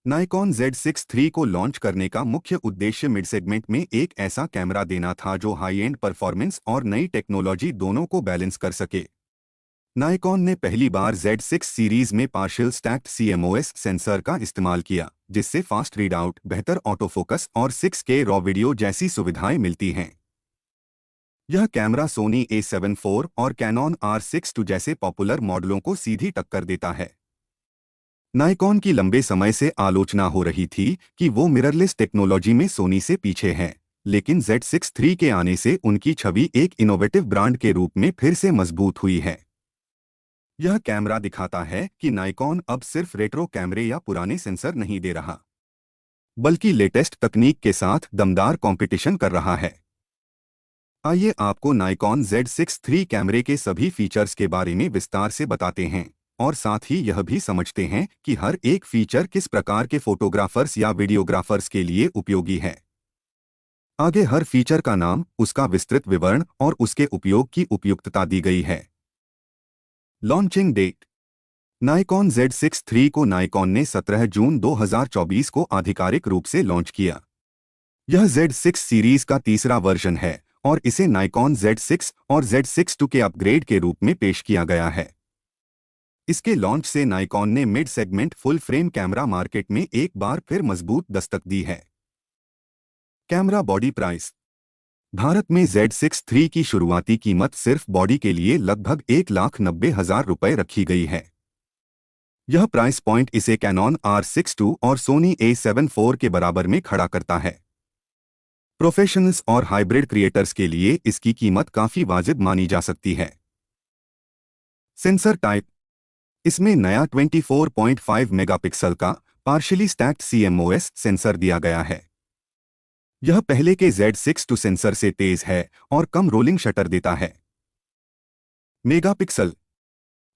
Nikon Z6 III को launch करने का मुख्य उद्देश्य मिड सेगमेंट में एक ऐसा कैमरा देना था जो हाई एंड परफॉर्मेंस और नई टेक्नोलॉजी दोनों को बैलेंस कर सके। नाइकॉन ने पहली बार Z6 सीरीज में पार्शियल स्टैक्ड CMOS सेंसर का इस्तेमाल किया, जिससे फास्ट रीडआउट, बेहतर ऑटो फोकस और 6K रॉ वीडियो जैसी सुविधाएं मिलती हैं। यह कैमरा सोनी A7 IV और कैनन R6 II जैसे पॉपुलर मॉडलों को सीधी टक्कर देता है। नाइकॉन की लंबे समय से आलोचना हो रही थी कि वो मिररलेस टेक्नोलॉजी में सोनी से पीछे हैं, लेकिन Z6 III के आने से उनकी छवि एक इनोवेटिव ब्रांड के रूप में फिर से मजबूत हुई है। यह कैमरा दिखाता है कि नाइकॉन अब सिर्फ रेट्रो कैमरे या पुराने सेंसर नहीं दे रहा, बल्कि लेटेस्ट तकनीक के साथ दमदार कंपटीशन कर रहा है। आइए आपको नाइकॉन Z6 III कैमरे के सभी फीचर्स के बारे में विस्तार से बताते हैं और साथ ही यह भी समझते हैं कि हर एक फीचर किस प्रकार के फोटोग्राफर्स या वीडियोग्राफर्स के लिए उपयोगी है। आगे हर फीचर का नाम, उसका विस्तृत विवरण और उसके उपयोग की उपयुक्तता दी गई है। Launching date. Nikon Z6 III को नाइकॉन ने 17 जून 2024 को आधिकारिक रूप से लॉन्च किया। यह Z6 सीरीज का तीसरा वर्जन है और इसे नाइकॉन Z6 और Z6 II के अपग्रेड के रूप में पेश किया गया है। इसके लॉन्च से नाइकॉन ने mid segment full frame camera market में एक बार फिर मजबूत दस्तक दी है। Camera body price. भारत में Z6 III की शुरुआती कीमत सिर्फ बॉडी के लिए लगभग 1,90,000 रुपये रखी गई है। यह प्राइस पॉइंट इसे कैनन R6 II और सोनी A7 IV के बराबर में खड़ा करता है। प्रोफेशनल्स और हाइब्रिड क्रिएटर्स के लिए इसकी कीमत काफी वाजिब मानी जा सकती है। Sensor type. इसमें नया 24.5 मेगापिक्सल का पार्शियली स्टैक्ड CMOS सेंसर दिया गया है। यह पहले के Z6 II सेंसर से तेज है और कम रोलिंग शटर देता है। मेगापिक्सल।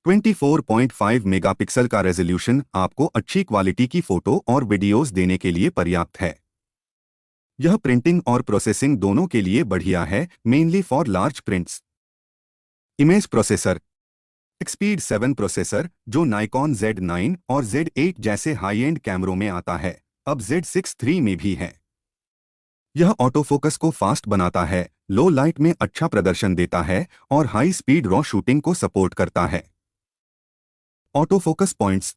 24.5 मेगापिक्सल का रेजोल्यूशन आपको अच्छी क्वालिटी की फोटो और वीडियोस देने के लिए पर्याप्त है। यह प्रिंटिंग और प्रोसेसिंग दोनों के लिए बढ़िया है, mainly for large prints. Image processor. Speed 7 processor, जो नाइकॉन Z9 और Z8 जैसे हाई एंड कैमरों में आता है, अब Z6 III में भी है। यह ऑटो फोकस को फास्ट बनाता है, लो लाइट में अच्छा प्रदर्शन देता है और हाई स्पीड रॉ शूटिंग को सपोर्ट करता है। Auto focus points.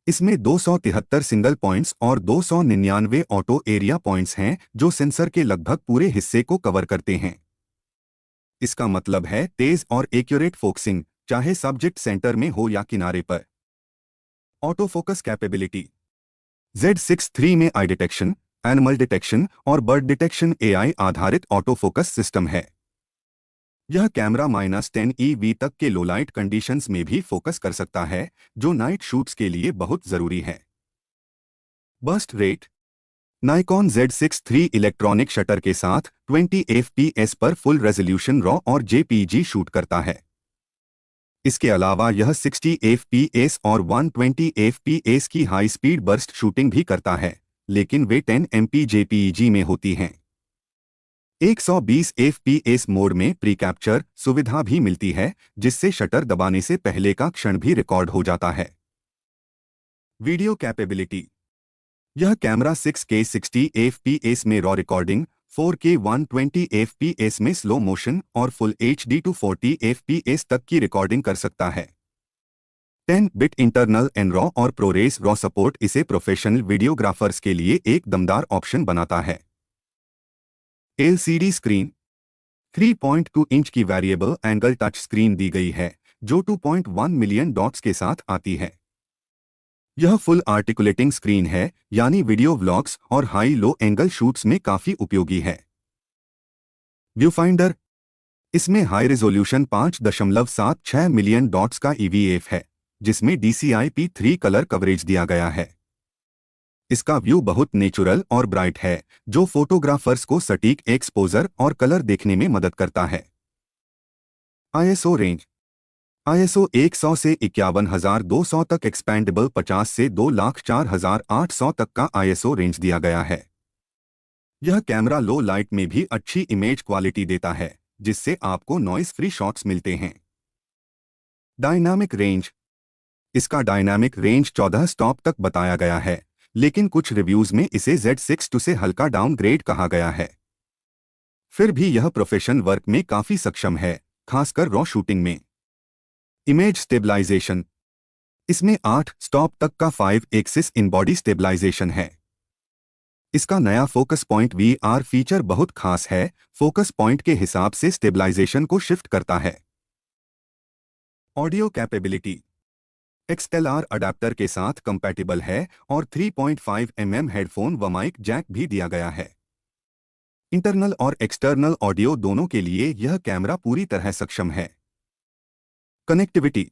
इसमें 273 सिंगल पॉइंट्स और 299 ऑटो एरिया पॉइंट्स हैं, जो सेंसर के लगभग पूरे हिस्से को कवर करते हैं। इसका मतलब है तेज और एक्यूरेट फोकसिंग, चाहे सब्जेक्ट सेंटर में हो या किनारे पर। Auto focus capability. Z6 III में आई डिटेक्शन, एनिमल डिटेक्शन और बर्ड डिटेक्शन AI आधारित ऑटो फोकस सिस्टम है। यह कैमरा -10 EV तक के लो लाइट कंडीशंस में भी फोकस कर सकता है, जो नाइट शूट्स के लिए बहुत जरूरी है। Burst rate. Nikon Z6 III electronic shutter के साथ 20 fps पर फुल रेजोल्यूशन रॉ और JPG शूट करता है। इसके अलावा यह 60 fps और 120 fps की हाई स्पीड बर्स्ट शूटिंग भी करता है, लेकिन वे 10 MP JPEG में होती हैं। 120 fps मोड में प्री कैप्चर सुविधा भी मिलती है, जिससे शटर दबाने से पहले का क्षण भी रिकॉर्ड हो जाता है। Video capability. यह कैमरा 6K 60 fps में रॉ रिकॉर्डिंग, 4K 120 fps में स्लो मोशन और फुल HD 240 fps तक की रिकॉर्डिंग कर सकता है। 10-बिट इंटरनल एनरॉ और प्रोरेस रॉ सपोर्ट इसे प्रोफेशनल वीडियोग्राफर्स के लिए एक दमदार ऑप्शन बनाता है। LCD screen. 3.2 इंच की वेरिएबल एंगल टच स्क्रीन दी गई है, जो 2.1 मिलियन डॉट्स के साथ आती है। यह फुल आर्टिकुलेटिंग स्क्रीन है, यानी वीडियो व्लॉग्स और हाई लो एंगल शूट्स में काफी उपयोगी है। View finder. इसमें हाई रेजोल्यूशन 5.76 मिलियन डॉट्स का EVF है, जिसमें DCI-P3 कलर कवरेज दिया गया है। इसका व्यू बहुत नेचुरल और ब्राइट है, जो फोटोग्राफर्स को सटीक एक्सपोजर और कलर देखने में मदद करता है। ISO range. ISO 100 से 51,200 तक, एक्सपैंडेबल 50 से 2,04,800 तक का ISO रेंज दिया गया है। यह कैमरा लो लाइट में भी अच्छी इमेज क्वालिटी देता है, जिससे आपको नॉइस फ्री शॉट्स मिलते हैं। Dynamic range. इसका डायनामिक रेंज 14 स्टॉप तक बताया गया है, लेकिन कुछ रिव्यूज में इसे Z6 से हल्का डाउनग्रेड कहा गया है। फिर भी यह प्रोफेशनल वर्क में काफी सक्षम है, खासकर रॉ शूटिंग में। इमेज स्टेबलाइजेशन, इसमें 8 स्टॉप तक का 5 एक्सिस इन बॉडी स्टेबलाइजेशन है। इसका नया फोकस पॉइंट VR फीचर बहुत खास है, फोकस पॉइंट के हिसाब से स्टेबलाइजेशन को शिफ्ट करता है। ऑडियो कैपेबिलिटी, XLR अडेप्टर के साथ कंपैटिबल है और 3.5 mm हेडफोन व माइक जैक भी दिया गया है। इंटरनल और एक्सटर्नल ऑडियो दोनों के लिए यह कैमरा पूरी तरह सक्षम है। Connectivity,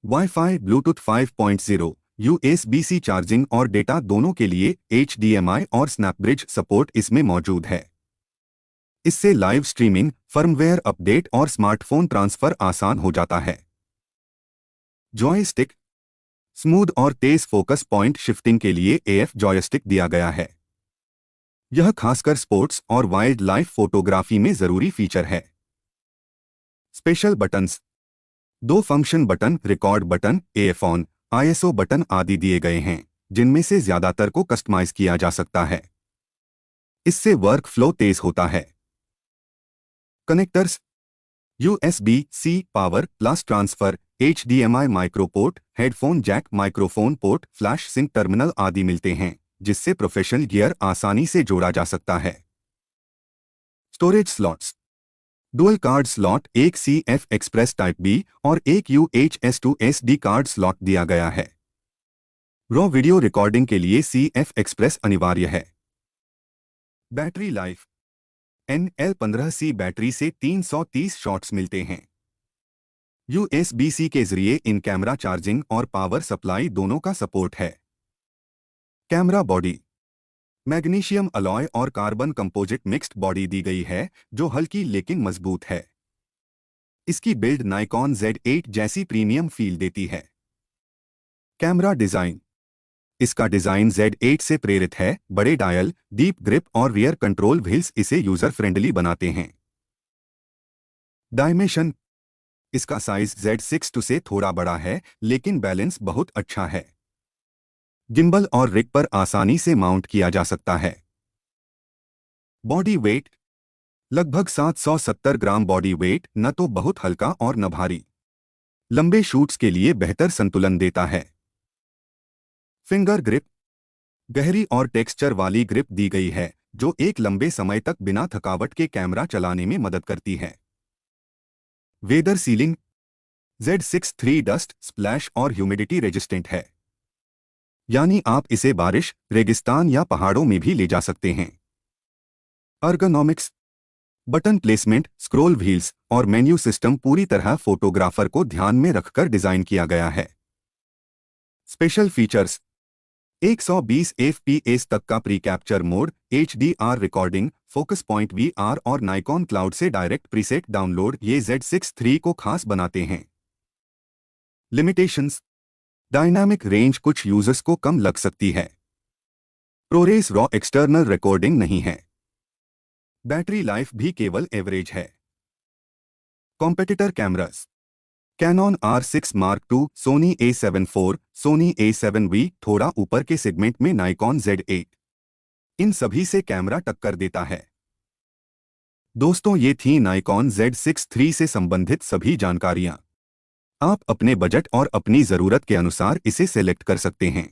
wifi, Bluetooth 5.0, USB-C charging और डेटा दोनों के लिए HDMI और स्नैपब्रिज सपोर्ट इसमें मौजूद है। इससे लाइव स्ट्रीमिंग, फर्मवेयर अपडेट और स्मार्टफोन ट्रांसफर आसान हो जाता है। जॉयस्टिक, स्मूथ और तेज फोकस पॉइंट शिफ्टिंग के लिए AF जॉयस्टिक दिया गया है। यह खासकर स्पोर्ट्स और वाइल्ड लाइफ फोटोग्राफी में जरूरी फीचर है। Special buttons, 2 function button, record button, AF on, ISO button आदि दिए गए हैं, जिनमें से ज्यादातर को कस्टमाइज किया जा सकता है। इससे वर्क फ्लो तेज होता है। Connectors, USB-C power plus transfer, HDMI micro port, headphone jack, microphone port, flash sync terminal आदि मिलते हैं, जिससे प्रोफेशनल गियर आसानी से जोड़ा जा सकता है। Storage slots, dual card slot, एक CF एक्सप्रेस टाइप B और एक UHS-2 SD कार्ड स्लॉट दिया गया है। रॉ वीडियो रिकॉर्डिंग के लिए CF एक्सप्रेस अनिवार्य है। बैटरी लाइफ, NL15C बैटरी से 330 शॉट्स मिलते हैं। USB-C के जरिए इन कैमरा चार्जिंग और पावर सप्लाई दोनों का सपोर्ट है। कैमरा बॉडी, मैग्नीशियम अलॉय और कार्बन कंपोजिट मिक्स्ड बॉडी दी गई है, जो हल्की लेकिन मजबूत है। इसकी बिल्ड नाइकॉन Z8 जैसी प्रीमियम फील देती है। कैमरा डिजाइन, इसका डिजाइन Z8 से प्रेरित है। बड़े डायल, डीप ग्रिप और रियर कंट्रोल व्हील्स इसे यूजर फ्रेंडली बनाते हैं। डायमेंशन, इसका साइज Z6 से थोड़ा बड़ा है, लेकिन बैलेंस बहुत अच्छा है। गिम्बल और रिग पर आसानी से माउंट किया जा सकता है। बॉडी वेट, लगभग 770 ग्राम बॉडी वेट, न तो बहुत हल्का और न भारी। लंबे शूट्स के लिए बेहतर संतुलन देता है। फिंगर ग्रिप, गहरी और टेक्सचर वाली ग्रिप दी गई है, जो एक लंबे समय तक बिना थकावट के कैमरा चलाने में मदद करती है। Weather sealing, Z6 3 dust, splash और ह्यूमिडिटी रेजिस्टेंट है, यानी आप इसे बारिश, रेगिस्तान या पहाड़ों में भी ले जा सकते हैं। Ergonomics, button placement, scroll wheels और मेन्यू सिस्टम पूरी तरह फोटोग्राफर को ध्यान में रखकर डिजाइन किया गया है। स्पेशल फीचर्स, 120 FPS तक का pre capture mode, HDR recording, focus point VR और नाइकॉन क्लाउड से डायरेक्ट प्रीसेट डाउनलोड ये Z6 III को खास बनाते हैं। लिमिटेशंस, डायनामिक रेंज कुछ यूजर्स को कम लग सकती है। प्रोरेस रॉ एक्सटर्नल रिकॉर्डिंग नहीं है। बैटरी लाइफ भी केवल एवरेज है। Competitor cameras, Canon R6 Mark II, Sony A7 IV, Sony A7V, थोड़ा ऊपर के सेगमेंट में नाइकॉन Z8, इन सभी से कैमरा टक्कर देता है। दोस्तों, ये थी नाइकॉन Z6 III से संबंधित सभी जानकारियां। आप अपने बजट और अपनी ज़रूरत के अनुसार इसे सेलेक्ट कर सकते हैं।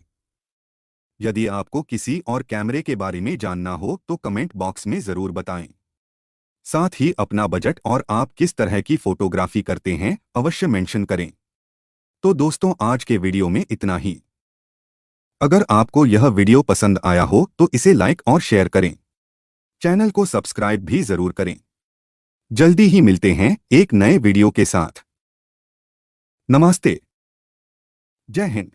यदि आपको किसी और कैमरे के बारे में जानना हो तो कमेंट बॉक्स में ज़रूर बताएं। साथ ही अपना बजट और आप किस तरह की फोटोग्राफी करते हैं अवश्य मेंशन करें। तो दोस्तों, आज के वीडियो में इतना ही। अगर आपको यह वीडियो पसंद आया हो तो इसे लाइक और शेयर करें। चैनल को सब्सक्राइब भी ज़रूर करें। जल्दी ही मिलते हैं एक नए वीडियो के साथ। नमस्ते, जय हिंद।